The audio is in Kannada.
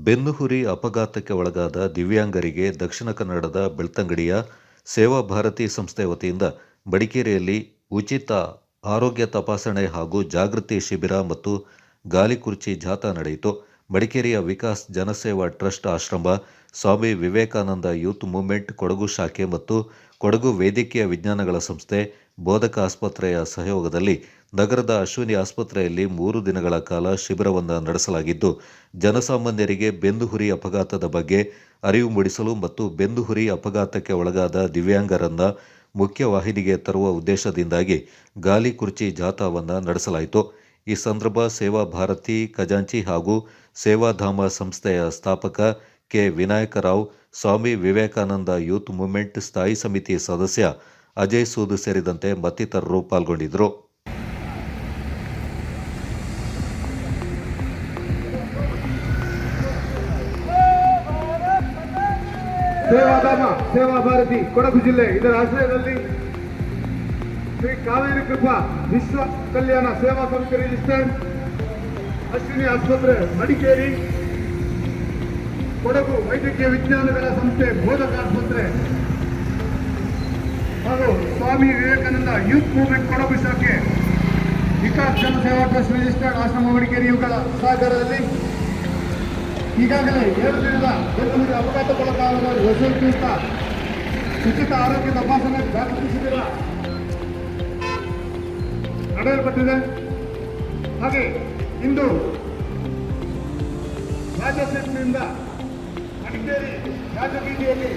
ಬೆನ್ನುಹುರಿ ಅಪಘಾತಕ್ಕೆ ಒಳಗಾದ ದಿವ್ಯಾಂಗರಿಗೆ ದಕ್ಷಿಣ ಕನ್ನಡದ ಬೆಳ್ತಂಗಡಿಯ ಸೇವಾ ಭಾರತಿ ಸಂಸ್ಥೆ ವತಿಯಿಂದ ಮಡಿಕೇರಿಯಲ್ಲಿ ಉಚಿತ ಆರೋಗ್ಯ ತಪಾಸಣೆ ಹಾಗೂ ಜಾಗೃತಿ ಶಿಬಿರ ಮತ್ತು ಗಾಲಿಕುರ್ಚಿ ಜಾಥಾ ನಡೆಯಿತು. ಮಡಿಕೇರಿಯ ವಿಕಾಸ್ ಜನಸೇವಾ ಟ್ರಸ್ಟ್ ಆಶ್ರಮ, ಸ್ವಾಮಿ ವಿವೇಕಾನಂದ ಯೂತ್ ಮೂವ್ಮೆಂಟ್ ಕೊಡಗು ಶಾಖೆ ಮತ್ತು ಕೊಡಗು ವೈದ್ಯಕೀಯ ವಿಜ್ಞಾನಗಳ ಸಂಸ್ಥೆ, ಬೋಧಕ ಆಸ್ಪತ್ರೆಯ ಸಹಯೋಗದಲ್ಲಿ ನಗರದ ಅಶ್ವಿನಿ ಆಸ್ಪತ್ರೆಯಲ್ಲಿ 3 ದಿನಗಳ ಕಾಲ ಶಿಬಿರವನ್ನು ನಡೆಸಲಾಗಿದ್ದು, ಜನಸಾಮಾನ್ಯರಿಗೆ ಬೆನ್ನುಹುರಿ ಅಪಘಾತದ ಬಗ್ಗೆ ಅರಿವು ಮೂಡಿಸಲು ಮತ್ತು ಬೆನ್ನುಹುರಿ ಅಪಘಾತಕ್ಕೆ ಒಳಗಾದ ದಿವ್ಯಾಂಗರನ್ನ ಮುಖ್ಯವಾಹಿನಿಗೆ ತರುವ ಉದ್ದೇಶದಿಂದಾಗಿ ಗಾಲಿ ಕುರ್ಚಿ ಜಾಥಾವನ್ನು ನಡೆಸಲಾಯಿತು. ಈ ಸಂದರ್ಭ ಸೇವಾ ಭಾರತಿ ಖಜಾಂಚಿ ಹಾಗೂ ಸೇವಾಧಾಮ ಸಂಸ್ಥೆಯ ಸ್ಥಾಪಕ K. Vinayakarao, Swami Vivekananda youth movement ಸ್ಥಾಯಿ ಸಮಿತಿ ಸದಸ್ಯ ಅಜಯ್ ಸೂದ್ ಸೇರಿದಂತೆ ಮತ್ತಿತರರು ಪಾಲ್ಗೊಂಡಿದ್ದರು. ಸೇವಾಧಾಮ ಸೇವಾ ಭಾರತಿ ಕೊಡಗು ಜಿಲ್ಲೆ ಇದರ ಆಶ್ರಯದಲ್ಲಿ ಶ್ರೀ ಕಾವೇರಿ ಕೃಪಾ ವಿಶ್ವ ಕಲ್ಯಾಣ ಸೇವಾ ಸಮಿತಿ ರಿಜಿಸ್ಟರ್ಡ್, ಅಶ್ವಿನಿ ಆಸ್ಪತ್ರೆ ಮಡಿಕೇರಿ, ಕೊಡಗು ವೈದ್ಯಕೀಯ ವಿಜ್ಞಾನಗಳ ಸಂಸ್ಥೆ ಬೋಧಕ ಆಸ್ಪತ್ರೆ ಹಾಗೂ ಸ್ವಾಮಿ ವಿವೇಕಾನಂದ ಯೂತ್ ಮೂವ್ಮೆಂಟ್ ಕೊಡಗು ಶಾಖೆ, ವಿಕಾಸ್ ಜನಸೇವಾ ಟ್ರಸ್ಟ್ ರಿಜಿಸ್ಟರ್ಡ್ ಆಶ್ರಮ ಮಡಿಕೇರಿ ಇವುಗಳ ಸಹಕಾರದಲ್ಲಿ ಈಗಾಗಲೇ 7 ದಿನದ ಬೆನ್ನುಹುರಿ ಅಪಘಾತಕ್ಕೊಳಗಾದವರು ವಸೂಲಿಸುತ್ತಾ ಉಚಿತ ಆರೋಗ್ಯ ತಪಾಸಣೆ ಜಾಗೃತಿ ಶಿಬಿರ ನಡೆಯಲ್ಪಟ್ಟಿದೆ. ಹಾಗೆ ಇಂದು ರಾಜಸೇನೆಯಿಂದ ಮಡಿಕೇರಿ ರಾಜಬೀದಿಯಲ್ಲಿ